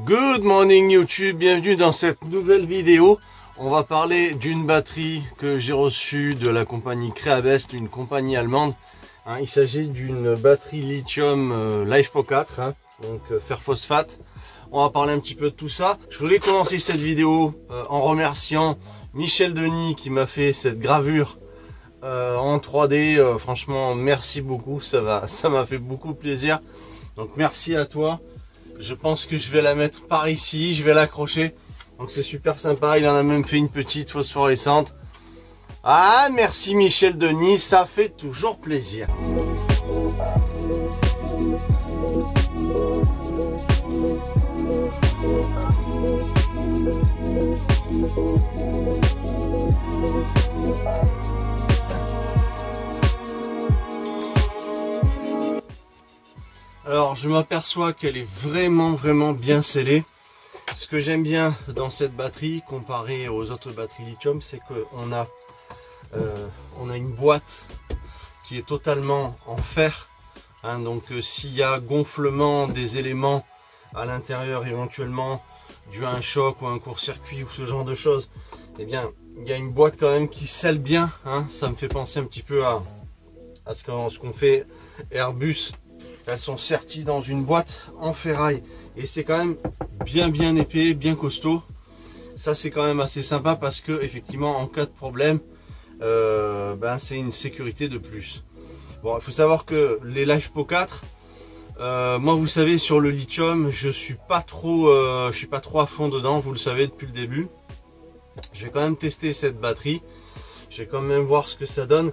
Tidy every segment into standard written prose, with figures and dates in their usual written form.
Good morning YouTube, bienvenue dans cette nouvelle vidéo. On va parler d'une batterie que j'ai reçue de la compagnie Creabest, une compagnie allemande. Il s'agit d'une batterie lithium LiFePO 4, donc fer phosphate. On va parler un petit peu de tout ça. Je voulais commencer cette vidéo en remerciant Michel Denis qui m'a fait cette gravure en 3D. Franchement, merci beaucoup, ça m'a fait beaucoup plaisir. Donc merci à toi. Je pense que je vais la mettre par ici, je vais l'accrocher. Donc c'est super sympa, il en a même fait une petite phosphorescente. Ah, merci Michel Denis, ça fait toujours plaisir. Alors je m'aperçois qu'elle est vraiment bien scellée. Ce que j'aime bien dans cette batterie comparé aux autres batteries lithium, c'est qu'on a une boîte qui est totalement en fer. Donc s'il y a gonflement des éléments à l'intérieur, éventuellement dû à un choc ou un court-circuit ou ce genre de choses, eh bien il y a une boîte quand même qui scelle bien. Ça me fait penser un petit peu à ce qu'on fait Airbus. Elles sont serties dans une boîte en ferraille et c'est quand même bien épais, bien costaud. Ça c'est quand même assez sympa parce que effectivement en cas de problème, c'est une sécurité de plus. Bon, il faut savoir que les LiFePO 4, moi vous savez sur le lithium, je suis pas trop à fond dedans, vous le savez depuis le début. Je vais quand même tester cette batterie, je vais quand même voir ce que ça donne.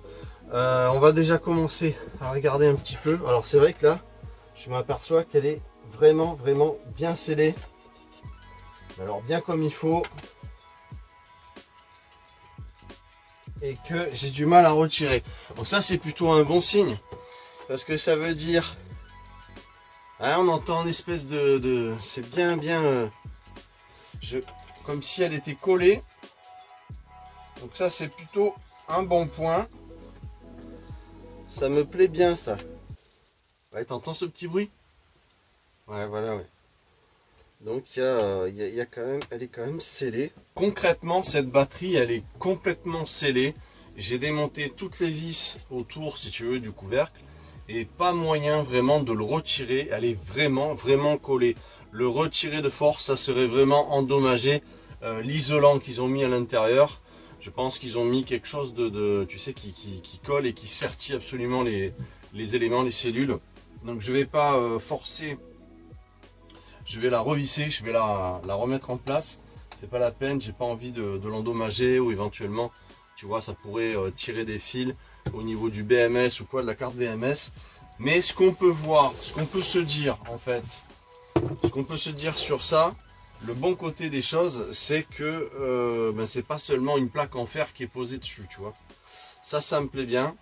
On va déjà commencer à regarder un petit peu. Alors c'est vrai que là je m'aperçois qu'elle est vraiment bien scellée, alors bien comme il faut, et que j'ai du mal à retirer. Donc ça c'est plutôt un bon signe parce que ça veut dire on entend une espèce de c'est bien comme si elle était collée. Donc ça c'est plutôt un bon point. Ça me plaît bien ça. Ouais, t'entends ce petit bruit? Ouais, voilà, ouais. Donc il y a quand même, elle est quand même scellée. Concrètement, cette batterie, elle est complètement scellée. J'ai démonté toutes les vis autour, si tu veux, du couvercle, et pas moyen vraiment de le retirer. Elle est vraiment collée. Le retirer de force, ça serait vraiment endommagé. L'isolant qu'ils ont mis à l'intérieur, je pense qu'ils ont mis quelque chose tu sais, qui colle et qui sertit absolument les éléments, les cellules. Donc je vais pas forcer, je vais la revisser, je vais la remettre en place. C'est pas la peine, j'ai pas envie de l'endommager, ou éventuellement, tu vois, ça pourrait tirer des fils au niveau du BMS ou quoi, de la carte BMS. Mais ce qu'on peut voir, ce qu'on peut se dire en fait, ce qu'on peut se dire sur ça, le bon côté des choses, c'est que c'est pas seulement une plaque en fer qui est posée dessus, tu vois. Ça me plaît bien.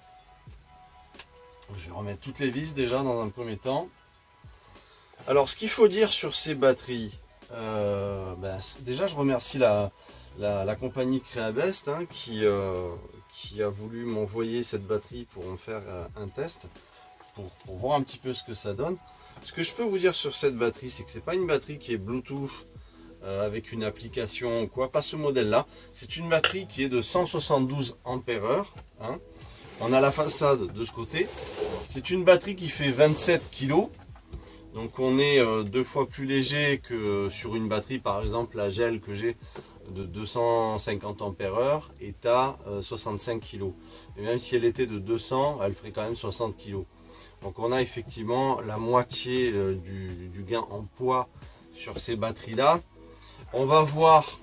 Je vais remettre toutes les vis déjà dans un premier temps. Alors ce qu'il faut dire sur ces batteries, déjà je remercie la compagnie Creabest qui a voulu m'envoyer cette batterie pour en faire un test, pour voir un petit peu ce que ça donne. Ce que je peux vous dire sur cette batterie, c'est que c'est pas une batterie qui est Bluetooth avec une application ou quoi, pas ce modèle là. C'est une batterie qui est de 172 ampères-heure. On a la façade de ce côté. C'est une batterie qui fait 27 kg. Donc on est 2 fois plus léger que sur une batterie, par exemple la gel que j'ai de 250 ampères-heure est à 65 kg. Et même si elle était de 200, elle ferait quand même 60 kg. Donc on a effectivement la moitié du gain en poids sur ces batteries là. On va voir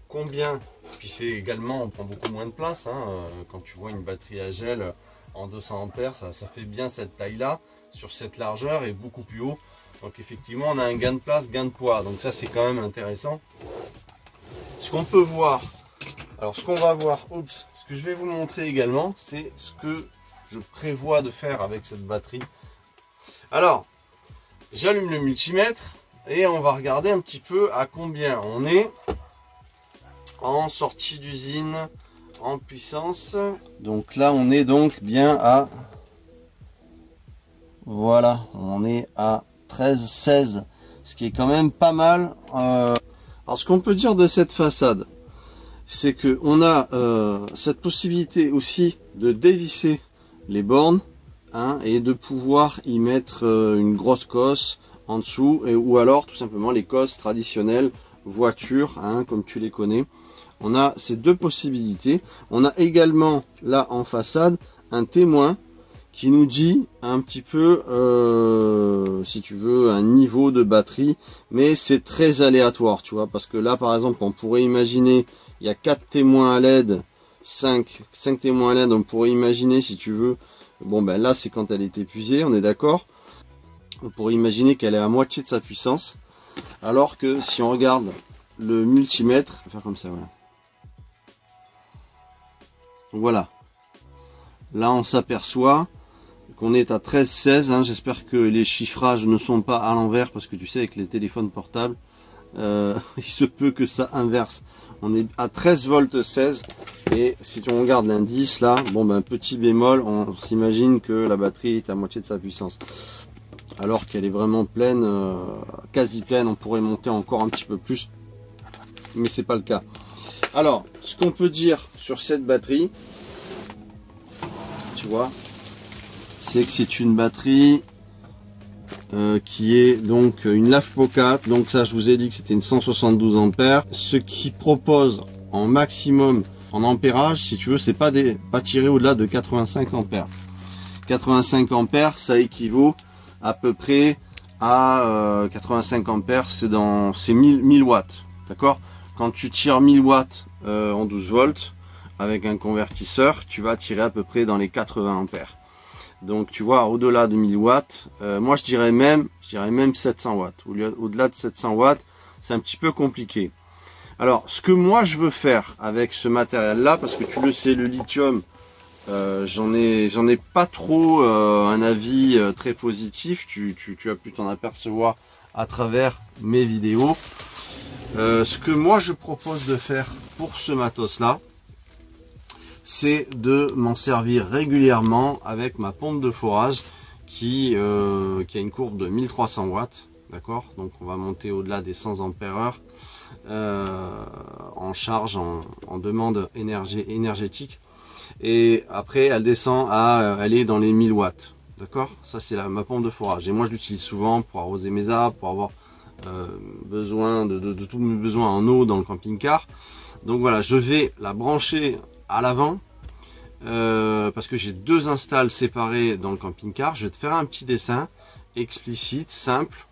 combien, puis c'est également, on prend beaucoup moins de place. Quand tu vois une batterie à gel en 200 ampères, ça fait bien cette taille là, sur cette largeur et beaucoup plus haut. Donc effectivement on a un gain de place, gain de poids, donc ça c'est quand même intéressant. Ce qu'on peut voir, alors ce qu'on va voir, ce que je vais vous montrer également, c'est ce que je prévois de faire avec cette batterie. Alors j'allume le multimètre et on va regarder un petit peu à combien on est en sortie d'usine, en puissance. Donc là on est donc bien à, voilà, on est à 13, 16 ce qui est quand même pas mal. Alors ce qu'on peut dire de cette façade, c'est que on a cette possibilité aussi de dévisser les bornes, hein, et de pouvoir y mettre une grosse cosse en dessous, ou alors tout simplement les cosses traditionnelles voitures, hein, comme tu les connais. On a ces deux possibilités. On a également là en façade un témoin qui nous dit un petit peu, si tu veux, un niveau de batterie, mais c'est très aléatoire, tu vois, parce que là par exemple on pourrait imaginer, il y a 4 témoins à LED, 5 témoins à LED, on pourrait imaginer, si tu veux, bon ben là c'est quand elle est épuisée, on est d'accord, on pourrait imaginer qu'elle est à moitié de sa puissance, alors que si on regarde le multimètre, on va faire comme ça, voilà. Donc voilà, là on s'aperçoit qu'on est à 13-16, hein. J'espère que les chiffrages ne sont pas à l'envers, parce que tu sais avec les téléphones portables, il se peut que ça inverse. On est à 13 volts 16, et si on regarde l'indice là, bon ben petit bémol, on s'imagine que la batterie est à moitié de sa puissance, alors qu'elle est vraiment pleine, quasi pleine. On pourrait monter encore un petit peu plus, mais c'est pas le cas. Alors ce qu'on peut dire sur cette batterie, tu vois, c'est que c'est une batterie qui est donc une LAFPO 4, donc ça je vous ai dit que c'était une 172 ampères, ce qui propose en maximum en ampérage, si tu veux, c'est pas tiré au-delà de 85 ampères. 85 ampères, ça équivaut à peu près à 85 ampères, c'est 1000 watts, d'accord. Quand tu tires 1000 watts en 12 volts avec un convertisseur, tu vas tirer à peu près dans les 80 ampères. Donc tu vois, au-delà de 1000 watts, moi je dirais même 700 watts. Au-delà de 700 watts, c'est un petit peu compliqué. Alors, ce que moi je veux faire avec ce matériel-là, parce que tu le sais, le lithium, j'en ai pas trop un avis très positif. Tu as pu t'en apercevoir à travers mes vidéos. Ce que moi je propose de faire pour ce matos-là, c'est de m'en servir régulièrement avec ma pompe de forage qui a une courbe de 1300 watts, d'accord. Donc on va monter au-delà des 100 ampères heure en charge, en demande énergétique, et après elle descend à aller dans les 1000 watts, d'accord. Ça c'est ma pompe de forage, et moi je l'utilise souvent pour arroser mes arbres, pour avoir besoin de tous mes besoins en eau dans le camping-car. Donc voilà, je vais la brancher à l'avant, parce que j'ai deux installs séparés dans le camping-car. Je vais te faire un petit dessin explicite, simple,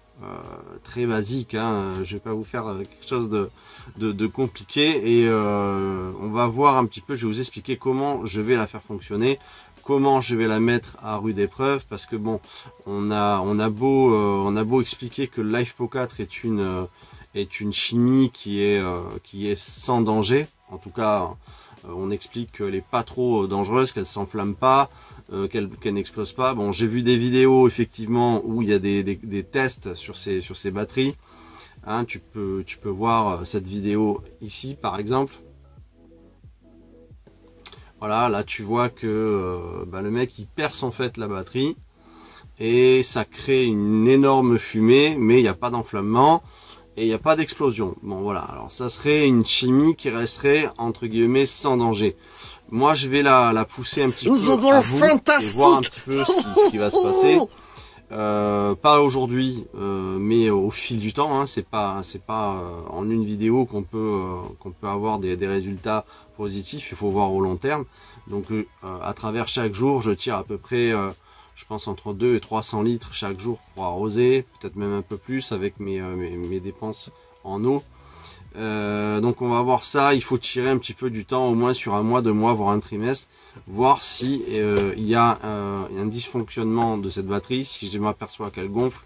très basique, hein. Je vais pas vous faire quelque chose de compliqué, et on va voir un petit peu, je vais vous expliquer comment je vais la faire fonctionner, comment je vais la mettre à rude épreuve, parce que bon, on a beau expliquer que le LAFPO 4 est une chimie qui est sans danger. En tout cas, on explique qu'elle n'est pas trop dangereuse, qu'elle s'enflamme pas, qu'elle n'explose pas. Bon, j'ai vu des vidéos effectivement où il y a des tests sur ces batteries, hein. Tu peux voir cette vidéo ici par exemple. Voilà, là tu vois que le mec il perce en fait la batterie, et ça crée une énorme fumée, mais il n'y a pas d'enflammement et il n'y a pas d'explosion. Bon voilà, alors ça serait une chimie qui resterait entre guillemets sans danger. Moi je vais la pousser un petit peu à bout et voir un petit peu ce qui va se passer. Pas aujourd'hui, mais au fil du temps, hein. C'est pas en une vidéo qu'on peut avoir des résultats positifs. Il faut voir au long terme. Donc à travers chaque jour, je tire à peu près, je pense entre 200 et 300 litres chaque jour pour arroser, peut-être même un peu plus avec mes dépenses en eau. Donc on va voir ça. Il faut tirer un petit peu du temps, au moins sur un mois, 2 mois, voire un trimestre, voir si il y a un dysfonctionnement de cette batterie. Si je m'aperçois qu'elle gonfle,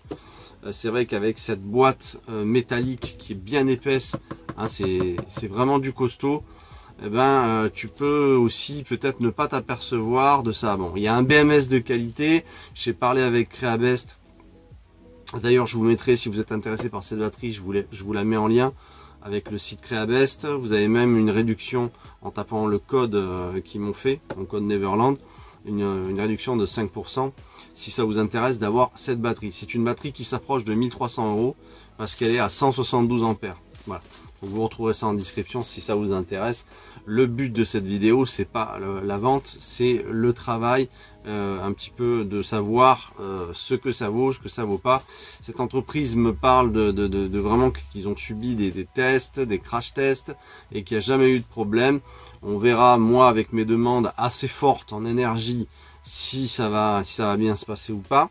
c'est vrai qu'avec cette boîte métallique qui est bien épaisse, hein, c'est vraiment du costaud. Eh ben, tu peux aussi peut-être ne pas t'apercevoir de ça. Bon, il y a un BMS de qualité. J'ai parlé avec Creabest. D'ailleurs, je vous mettrai, si vous êtes intéressé par cette batterie, je vous la mets en lien avec le site Creabest. Vous avez même une réduction en tapant le code qu'ils m'ont fait, mon code Neverland. une réduction de 5% si ça vous intéresse d'avoir cette batterie. C'est une batterie qui s'approche de 1300 € parce qu'elle est à 172 ampères. Voilà. Donc vous retrouverez ça en description si ça vous intéresse. Le but de cette vidéo, c'est pas la vente, c'est le travail, un petit peu de savoir ce que ça vaut, ce que ça vaut pas. Cette entreprise me parle de vraiment qu'ils ont subi des tests, des crash tests et qu'il n'y a jamais eu de problème. On verra, moi, avec mes demandes assez fortes en énergie, si ça va bien se passer ou pas.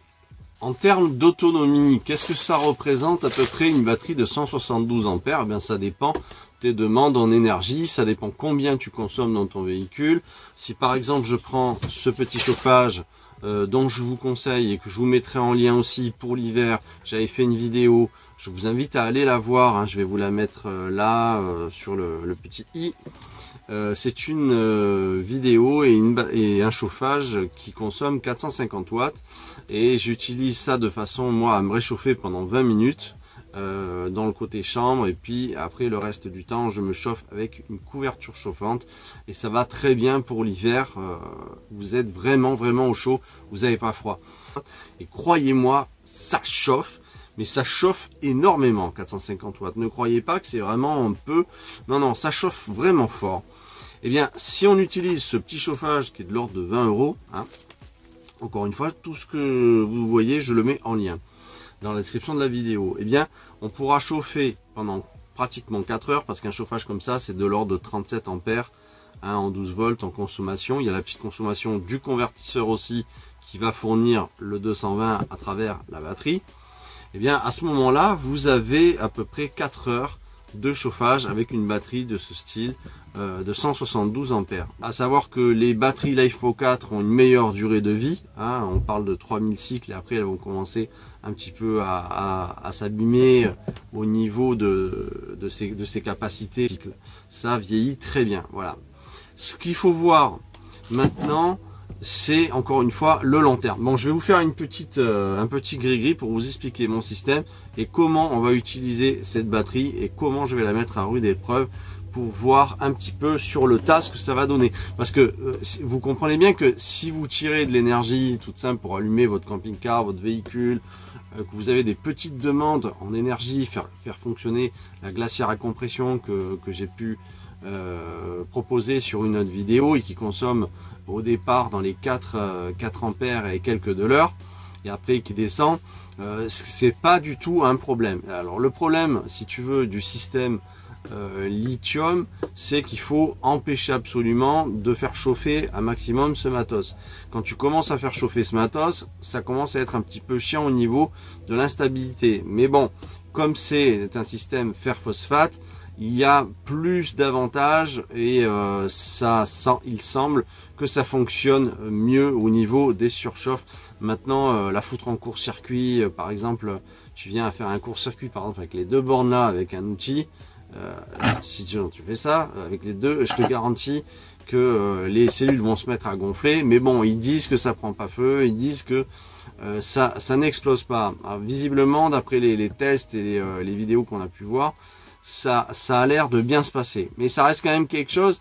En termes d'autonomie, qu'est-ce que ça représente à peu près une batterie de 172 ampères? Eh bien, ça dépend tes demandes en énergie, ça dépend combien tu consommes dans ton véhicule. Si par exemple je prends ce petit chauffage dont je vous conseille et que je vous mettrai en lien aussi pour l'hiver, j'avais fait une vidéo, je vous invite à aller la voir, hein, je vais vous la mettre là sur le petit i. C'est une vidéo et un chauffage qui consomme 450 watts et j'utilise ça de façon moi à me réchauffer pendant 20 minutes dans le côté chambre, et puis après le reste du temps je me chauffe avec une couverture chauffante et ça va très bien pour l'hiver. Vous êtes vraiment au chaud, vous n'avez pas froid et croyez-moi, ça chauffe. Mais ça chauffe énormément, 450 watts. Ne croyez pas que c'est vraiment un peu... Non, ça chauffe vraiment fort. Eh bien, si on utilise ce petit chauffage qui est de l'ordre de 20 €, hein, encore une fois, tout ce que vous voyez, je le mets en lien dans la description de la vidéo. Eh bien, on pourra chauffer pendant pratiquement 4 heures, parce qu'un chauffage comme ça, c'est de l'ordre de 37 ampères, hein, en 12 volts en consommation. Il y a la petite consommation du convertisseur aussi, qui va fournir le 220 à travers la batterie. Eh bien, à ce moment-là, vous avez à peu près 4 heures de chauffage avec une batterie de ce style de 172 ampères. À savoir que les batteries LiFePro 4 ont une meilleure durée de vie, hein, on parle de 3000 cycles et après elles vont commencer un petit peu à s'abîmer au niveau de ses capacités. Ça vieillit très bien. Voilà. Ce qu'il faut voir maintenant, c'est encore une fois le long terme. Bon, je vais vous faire un petit gris-gris pour vous expliquer mon système et comment on va utiliser cette batterie et comment je vais la mettre à rude épreuve pour voir un petit peu sur le tas ce que ça va donner. Parce que vous comprenez bien que si vous tirez de l'énergie toute simple pour allumer votre camping-car, votre véhicule, que vous avez des petites demandes en énergie, faire fonctionner la glacière à compression que j'ai pu proposé sur une autre vidéo et qui consomme au départ dans les 4 ampères et quelques de l'heure et après qui descend, c'est pas du tout un problème. Alors le problème, si tu veux, du système lithium, c'est qu'il faut empêcher absolument de faire chauffer un maximum ce matos. Quand tu commences à faire chauffer ce matos, ça commence à être un petit peu chiant au niveau de l'instabilité, mais bon, comme c'est un système fer-phosphate, il y a plus d'avantages et il semble que ça fonctionne mieux au niveau des surchauffes. Maintenant, la foutre en court-circuit, par exemple, tu viens à faire un court-circuit par exemple avec les deux bornes là, avec un outil, si tu fais ça avec les deux, je te garantis que les cellules vont se mettre à gonfler. Mais bon, ils disent que ça prend pas feu, ils disent que ça n'explose pas. Alors, visiblement, d'après les tests et les vidéos qu'on a pu voir, ça a l'air de bien se passer, mais ça reste quand même quelque chose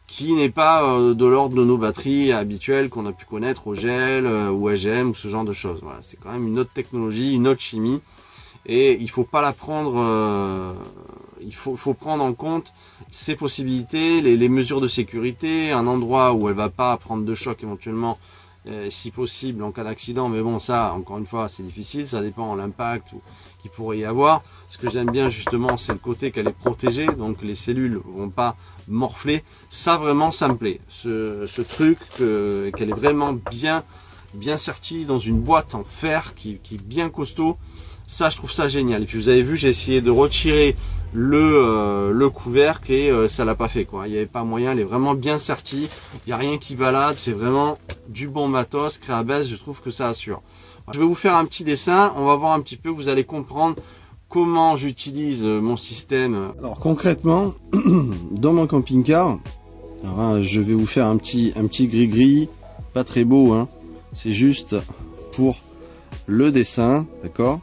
qui n'est pas de l'ordre de nos batteries habituelles qu'on a pu connaître au gel ou AGM ou ce genre de choses. Voilà, c'est quand même une autre technologie, une autre chimie, et il faut pas la prendre, il faut prendre en compte ses possibilités, les mesures de sécurité, un endroit où elle va pas prendre de choc éventuellement, si possible en cas d'accident, mais bon, ça encore une fois c'est difficile, ça dépend de l'impact qu'il pourrait y avoir. Ce que j'aime bien justement, c'est le côté qu'elle est protégée, donc les cellules vont pas morfler. Ça vraiment, ça me plaît, ce truc qu'elle est vraiment bien sertie dans une boîte en fer qui est bien costaud. Ça, je trouve ça génial. Et puis vous avez vu, j'ai essayé de retirer le couvercle et ça l'a pas fait, quoi. Il n'y avait pas moyen, elle est vraiment bien sertie, il n'y a rien qui balade, c'est vraiment du bon matos. Creabest, je trouve que ça assure. Je vais vous faire un petit dessin, on va voir un petit peu, vous allez comprendre comment j'utilise mon système. Alors concrètement, dans mon camping-car, je vais vous faire un petit gris-gris, pas très beau, hein. C'est juste pour le dessin, d'accord?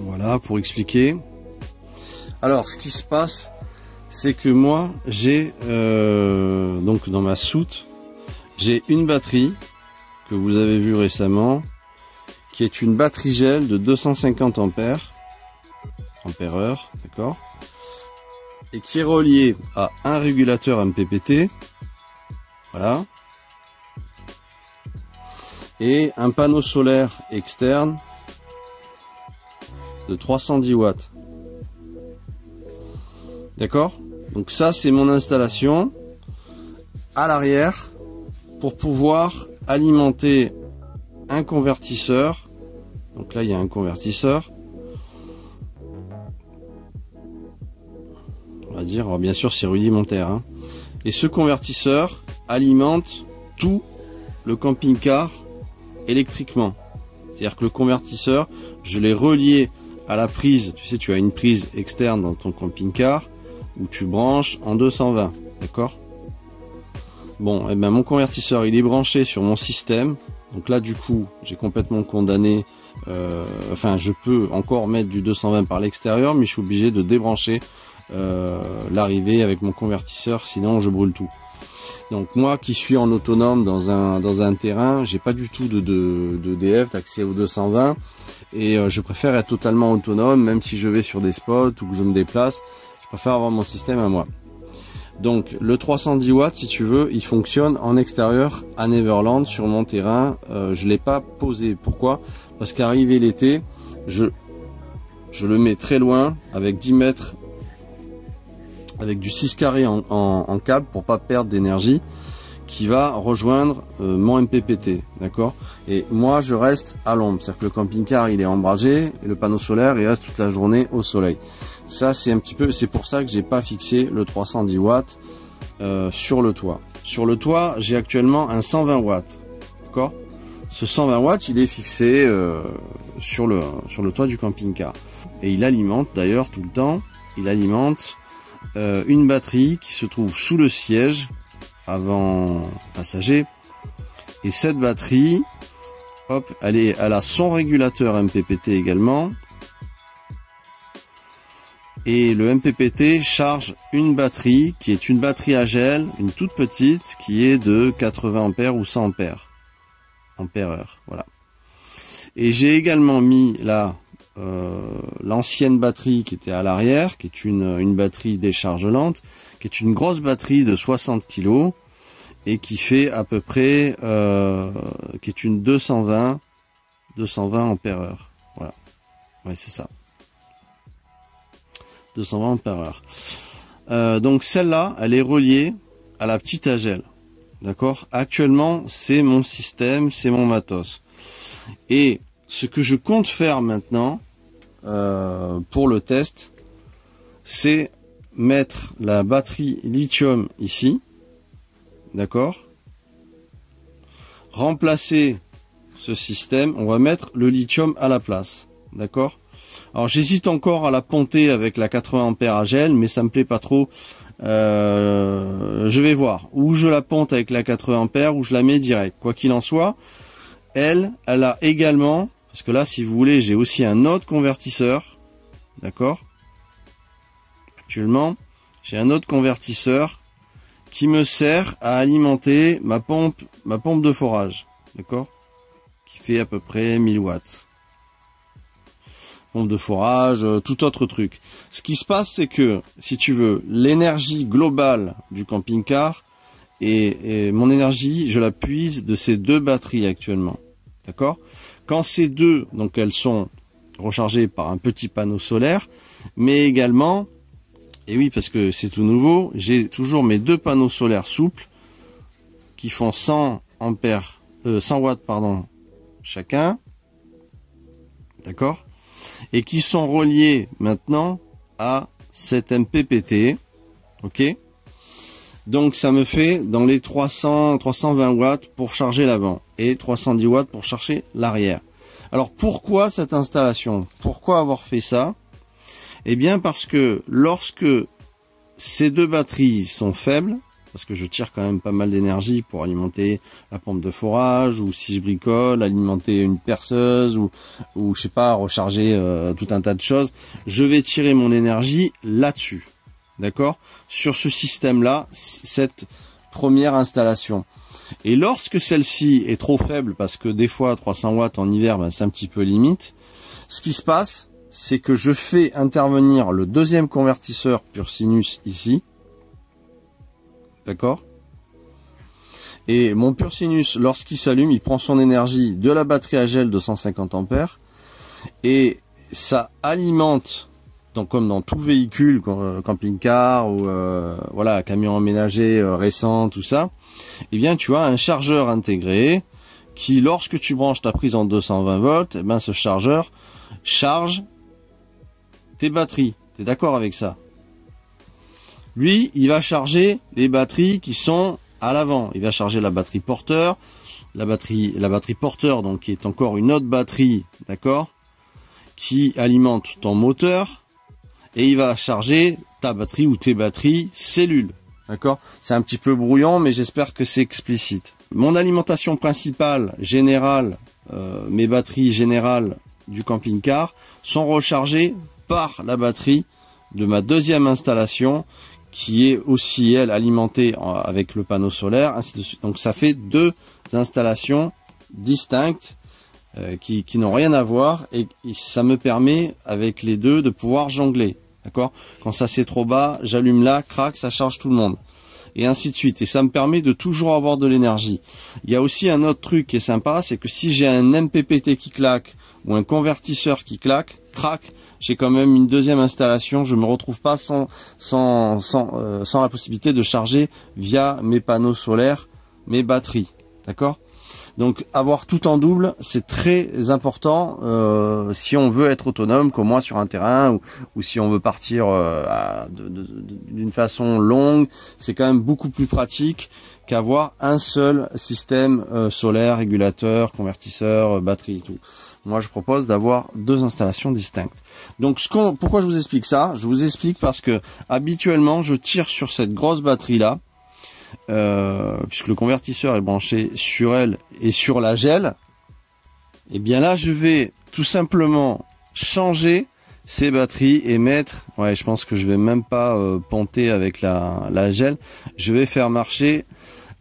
Voilà, pour expliquer. Alors, ce qui se passe, c'est que moi, j'ai donc dans ma soute, j'ai une batterie que vous avez vue récemment, qui est une batterie gel de 250 ampères, ampère-heure, d'accord, et qui est reliée à un régulateur MPPT, voilà, et un panneau solaire externe de 310 watts. D'accord? Donc ça, c'est mon installation à l'arrière pour pouvoir alimenter un convertisseur. Donc là, il y a un convertisseur. On va dire, bien sûr, c'est rudimentaire, hein. Et ce convertisseur alimente tout le camping-car électriquement. C'est-à-dire que le convertisseur, je l'ai relié à la prise. Tu sais, tu as une prise externe dans ton camping-car où tu branches en 220, d'accord? Bon, et ben mon convertisseur, il est branché sur mon système. Donc là, du coup, j'ai complètement condamné. Enfin, je peux encore mettre du 220 par l'extérieur, mais je suis obligé de débrancher l'arrivée avec mon convertisseur, sinon je brûle tout. Donc moi qui suis en autonome dans un terrain, j'ai pas du tout de DF, d'accès au 220, et je préfère être totalement autonome, même si je vais sur des spots ou que je me déplace, je préfère avoir mon système à moi. Donc le 310 watts, si tu veux, il fonctionne en extérieur à Neverland sur mon terrain. Je l'ai pas posé. Pourquoi? Parce qu'arrivé l'été, je le mets très loin avec 10 mètres, avec du 6 carré en câble pour pas perdre d'énergie, qui va rejoindre mon MPPT, d'accord? Et moi je reste à l'ombre, c'est-à-dire que le camping-car il est ombragé et le panneau solaire il reste toute la journée au soleil. Ça c'est un petit peu, c'est pour ça que j'ai pas fixé le 310 watts sur le toit. Sur le toit j'ai actuellement un 120 watts, d'accord? Ce 120 watts il est fixé sur le toit du camping-car et il alimente d'ailleurs tout le temps, il alimente une batterie qui se trouve sous le siège avant passager, et cette batterie, hop, elle a son régulateur MPPT également, et le MPPT charge une batterie qui est une batterie à gel, une toute petite, qui est de 80 ampères ou 100 ampère-heure, voilà. Et j'ai également mis là l'ancienne batterie qui était à l'arrière, qui est une batterie décharge lente, qui est une grosse batterie de 60 kg et qui fait à peu près, qui est une 220 ampère-heure. Voilà, ouais, c'est ça. 220 ampère-heure. Donc celle-là, elle est reliée à la petite à gel. D'accord? Actuellement, c'est mon système, c'est mon matos. Et ce que je compte faire maintenant, pour le test, c'est mettre la batterie lithium ici, d'accord, remplacer ce système, on va mettre le lithium à la place, d'accord. Alors j'hésite encore à la ponter avec la 80 ampères à gel, mais ça me plaît pas trop. Je vais voir, ou je la ponte avec la 80 ampères ou je la mets direct. Quoi qu'il en soit, elle a également, parce que là si vous voulez j'ai aussi un autre convertisseur, d'accord. Actuellement j'ai un autre convertisseur qui me sert à alimenter ma pompe de forage, d'accord, qui fait à peu près 1000 watts. Pompe de forage, tout autre truc. Ce qui se passe, c'est que, si tu veux, l'énergie globale du camping-car et mon énergie, je la puise de ces deux batteries actuellement, d'accord. Quand ces deux, donc elles sont rechargées par un petit panneau solaire, mais également, et oui, parce que c'est tout nouveau, j'ai toujours mes deux panneaux solaires souples qui font 100 watts, pardon, chacun, d'accord, et qui sont reliés maintenant à cet MPPT, ok. Donc ça me fait dans les 320 watts pour charger l'avant et 310 watts pour charger l'arrière. Alors pourquoi cette installation? Pourquoi avoir fait ça? Eh bien parce que lorsque ces deux batteries sont faibles, parce que je tire quand même pas mal d'énergie pour alimenter la pompe de forage, ou si je bricole, alimenter une perceuse, ou je sais pas, recharger tout un tas de choses, je vais tirer mon énergie là-dessus, d'accord, sur ce système-là, cette première installation. Et lorsque celle-ci est trop faible, parce que des fois 300 watts en hiver, ben, c'est un petit peu limite, ce qui se passe, c'est que je fais intervenir le deuxième convertisseur pur sinus ici. D'accord? Et mon pur sinus, lorsqu'il s'allume, il prend son énergie de la batterie à gel de 150 ampères et ça alimente, donc comme dans tout véhicule, camping-car ou voilà, camion emménager récent, tout ça, eh bien tu as un chargeur intégré qui, lorsque tu branches ta prise en 220 volts, eh ben ce chargeur charge tes batteries. Tu es d'accord avec ça? Lui, il va charger les batteries qui sont à l'avant. Il va charger la batterie porteur, la batterie porteur, donc qui est encore une autre batterie, d'accord, qui alimente ton moteur, et il va charger ta batterie ou tes batteries cellules, d'accord. C'est un petit peu brouillon, mais j'espère que c'est explicite. Mon alimentation principale, générale, mes batteries générales du camping-car sont rechargées par la batterie de ma deuxième installation, qui est aussi, elle, alimentée avec le panneau solaire, ainsi de suite. Donc ça fait deux installations distinctes qui n'ont rien à voir, et ça me permet, avec les deux, de pouvoir jongler. D'accord? Quand ça c'est trop bas, j'allume là, crac, ça charge tout le monde. Et ainsi de suite. Et ça me permet de toujours avoir de l'énergie. Il y a aussi un autre truc qui est sympa, c'est que si j'ai un MPPT qui claque, ou un convertisseur qui claque, crac, j'ai quand même une deuxième installation. Je me retrouve pas sans la possibilité de charger via mes panneaux solaires mes batteries. D'accord? Donc avoir tout en double, c'est très important si on veut être autonome comme moi sur un terrain, ou si on veut partir d'une façon longue. C'est quand même beaucoup plus pratique qu'avoir un seul système solaire, régulateur, convertisseur, batterie et tout. Moi, je propose d'avoir deux installations distinctes. Donc, pourquoi je vous explique ça? Je vous explique parce que habituellement, je tire sur cette grosse batterie-là, puisque le convertisseur est branché sur elle et sur la gel. Et bien là, je vais tout simplement changer ces batteries et mettre... Ouais, je pense que je vais même pas ponter avec la gel. Je vais faire marcher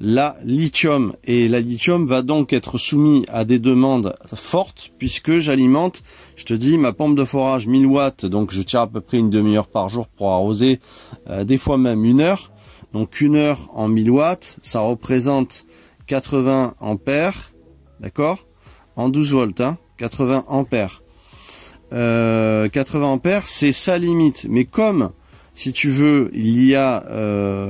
la lithium, et la lithium va donc être soumise à des demandes fortes, puisque j'alimente, je te dis, ma pompe de forage 1000 watts, donc je tire à peu près une demi-heure par jour pour arroser, des fois même une heure. Donc une heure en 1000 watts, ça représente 80 ampères, d'accord, en 12 volts, hein, 80 ampères. 80 ampères, c'est sa limite, mais comme, si tu veux, il y a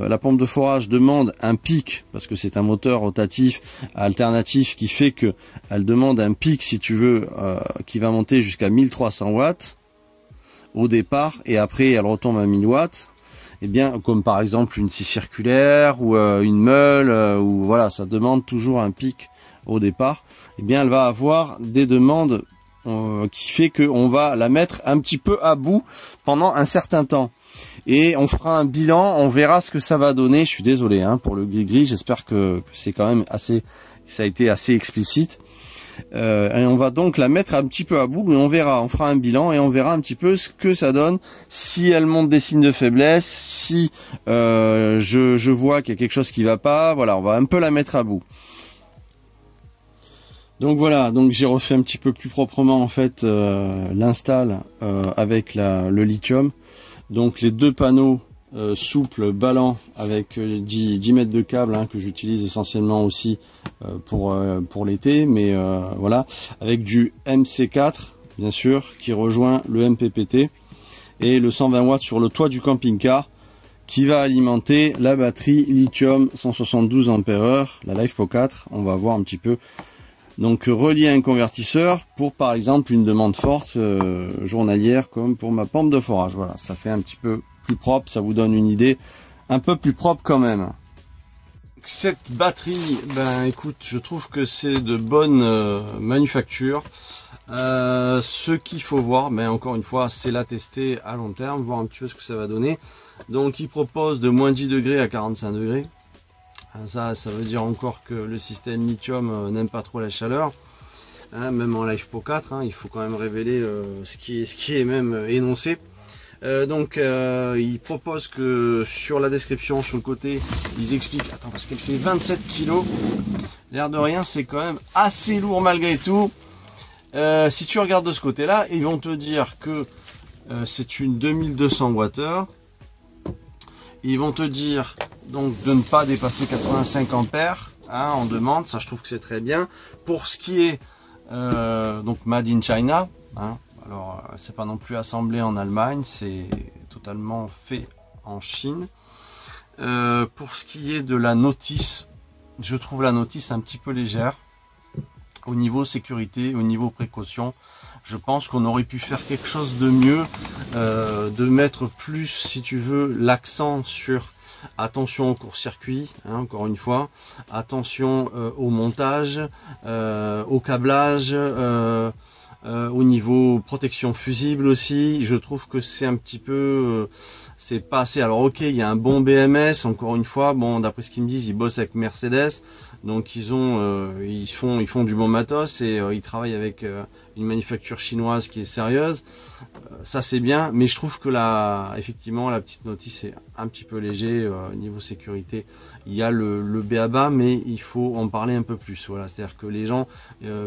la pompe de forage demande un pic, parce que c'est un moteur rotatif alternatif qui fait que elle demande un pic, si tu veux, qui va monter jusqu'à 1300 watts au départ, et après elle retombe à 1000 watts. Et bien, comme par exemple une scie circulaire ou une meule, ou voilà, ça demande toujours un pic au départ. Et bien, elle va avoir des demandes qui fait qu'on va la mettre un petit peu à bout pendant un certain temps. Et on fera un bilan, on verra ce que ça va donner. Je suis désolé hein, pour le gris-gris, j'espère que c'est quand même assez, ça a été assez explicite. Et on va donc la mettre un petit peu à bout, et on verra, on fera un bilan et on verra un petit peu ce que ça donne, si elle montre des signes de faiblesse, si je vois qu'il y a quelque chose qui va pas. Voilà, on va un peu la mettre à bout. Donc voilà, donc j'ai refait un petit peu plus proprement en fait l'install avec le lithium. Donc les deux panneaux souples ballants avec 10 mètres de câble hein, que j'utilise essentiellement aussi pour l'été, mais voilà, avec du MC4 bien sûr qui rejoint le MPPT, et le 120 watts sur le toit du camping-car qui va alimenter la batterie lithium 172 ampères, la LiFePO 4. On va voir un petit peu. Donc relier un convertisseur pour par exemple une demande forte journalière comme pour ma pompe de forage. Voilà, ça fait un petit peu plus propre, ça vous donne une idée un peu plus propre quand même. Cette batterie, ben écoute, je trouve que c'est de bonne manufacture. Ce qu'il faut voir, mais encore une fois, c'est la tester à long terme, voir un petit peu ce que ça va donner. Donc il propose de moins 10 degrés à 45 degrés. Ça veut dire encore que le système lithium n'aime pas trop la chaleur, hein, même en LiFePO 4, hein, il faut quand même révéler ce qui est même énoncé. Il propose que sur la description, sur le côté, ils expliquent, attends, parce qu'elle fait 27 kg, l'air de rien, c'est quand même assez lourd malgré tout. Si tu regardes de ce côté-là, ils vont te dire que c'est une 2200 Wh. Ils vont te dire donc de ne pas dépasser 85 ampères, hein, en demande, ça je trouve que c'est très bien. Pour ce qui est donc Made in China, hein, alors c'est pas non plus assemblé en Allemagne, c'est totalement fait en Chine. Pour ce qui est de la notice, je trouve la notice un petit peu légère. Au niveau sécurité, au niveau précaution, je pense qu'on aurait pu faire quelque chose de mieux, de mettre plus, si tu veux, l'accent sur attention au court-circuit, hein, encore une fois, attention au montage, au câblage, au niveau protection fusible aussi. Je trouve que c'est un petit peu... c'est pas assez. Alors ok, il y a un bon BMS, encore une fois, bon, d'après ce qu'ils me disent, ils bossent avec Mercedes, donc ils font du bon matos et ils travaillent avec une manufacture chinoise qui est sérieuse. Ça c'est bien, mais je trouve que effectivement la petite notice est un petit peu léger niveau sécurité. Il y a le b.a.-ba, mais il faut en parler un peu plus. Voilà, c'est-à-dire que les gens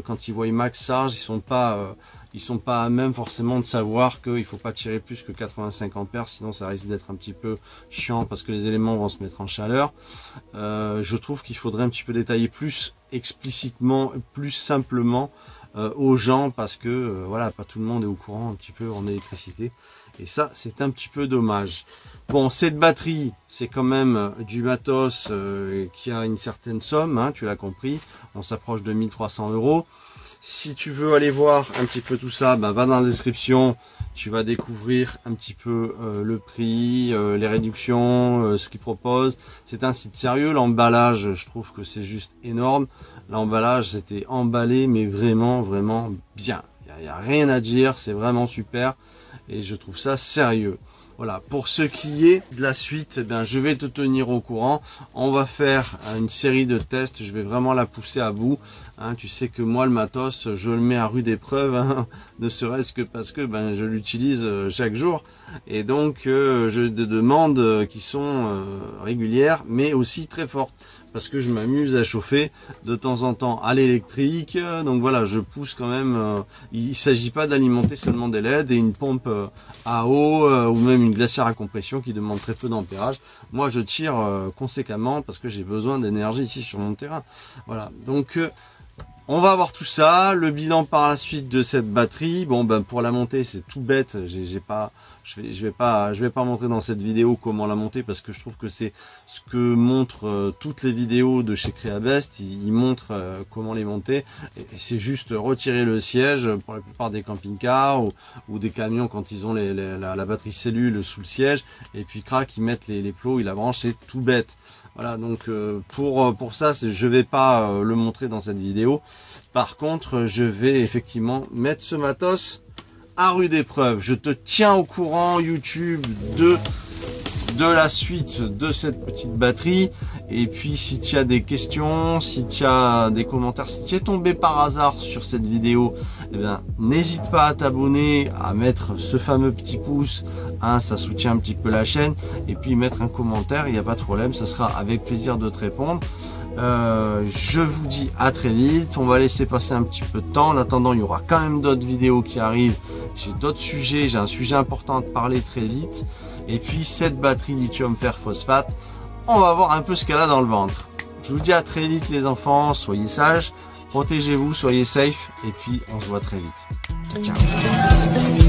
quand ils voient Max Sarge, ils sont pas à même forcément de savoir qu'il faut pas tirer plus que 85 ampères, sinon ça risque d'être un petit peu chiant parce que les éléments vont se mettre en chaleur. Je trouve qu'il faudrait un petit peu détailler plus explicitement, plus simplement aux gens, parce que voilà, pas tout le monde est au courant un petit peu en électricité, et ça c'est un petit peu dommage. Bon, cette batterie, c'est quand même du matos qui a une certaine somme, hein, tu l'as compris, on s'approche de 1300 €. Si tu veux aller voir un petit peu tout ça, va dans la description, tu vas découvrir un petit peu le prix, les réductions, ce qu'ils proposent. C'est un site sérieux, l'emballage, je trouve que c'est juste énorme. L'emballage, c'était emballé, mais vraiment, vraiment bien. Il n'y a rien à dire, c'est vraiment super et je trouve ça sérieux. Voilà, pour ce qui est de la suite, eh bien, je vais te tenir au courant. On va faire une série de tests, je vais vraiment la pousser à bout. Hein, tu sais que moi, le matos, je le mets à rude épreuve, hein, ne serait-ce que parce que je l'utilise chaque jour. Et donc, j'ai des demandes qui sont régulières, mais aussi très fortes, parce que je m'amuse à chauffer de temps en temps à l'électrique. Donc voilà, je pousse quand même. Il ne s'agit pas d'alimenter seulement des LED et une pompe à eau ou même une glacière à compression qui demande très peu d'ampérage. Moi, je tire conséquemment parce que j'ai besoin d'énergie ici sur mon terrain. Voilà, donc on va voir tout ça, le bilan par la suite de cette batterie. Bon, pour la monter, c'est tout bête. Je vais pas montrer dans cette vidéo comment la monter, parce que je trouve que c'est ce que montrent toutes les vidéos de chez Creabest. Ils montrent comment les monter. Et c'est juste retirer le siège pour la plupart des camping-cars ou des camions quand ils ont la batterie cellule sous le siège. Et puis crac, ils mettent les plots, ils la branchent, c'est tout bête. Voilà, donc pour ça, je vais pas le montrer dans cette vidéo. Par contre, je vais effectivement mettre ce matos à rude épreuve. Je te tiens au courant, YouTube, de la suite de cette petite batterie. Et puis si tu as des questions, si tu as des commentaires, si tu es tombé par hasard sur cette vidéo, eh bien n'hésite pas à t'abonner, à mettre ce fameux petit pouce, hein, ça soutient un petit peu la chaîne, et puis mettre un commentaire, il n'y a pas de problème, ça sera avec plaisir de te répondre. Je vous dis à très vite. On va laisser passer un petit peu de temps. En attendant, il y aura quand même d'autres vidéos qui arrivent. J'ai d'autres sujets, j'ai un sujet important à te parler très vite. Et puis cette batterie lithium fer phosphate, on va voir un peu ce qu'elle a dans le ventre. Je vous dis à très vite les enfants, soyez sages, protégez-vous, soyez safe, et puis on se voit très vite. Ciao, ciao.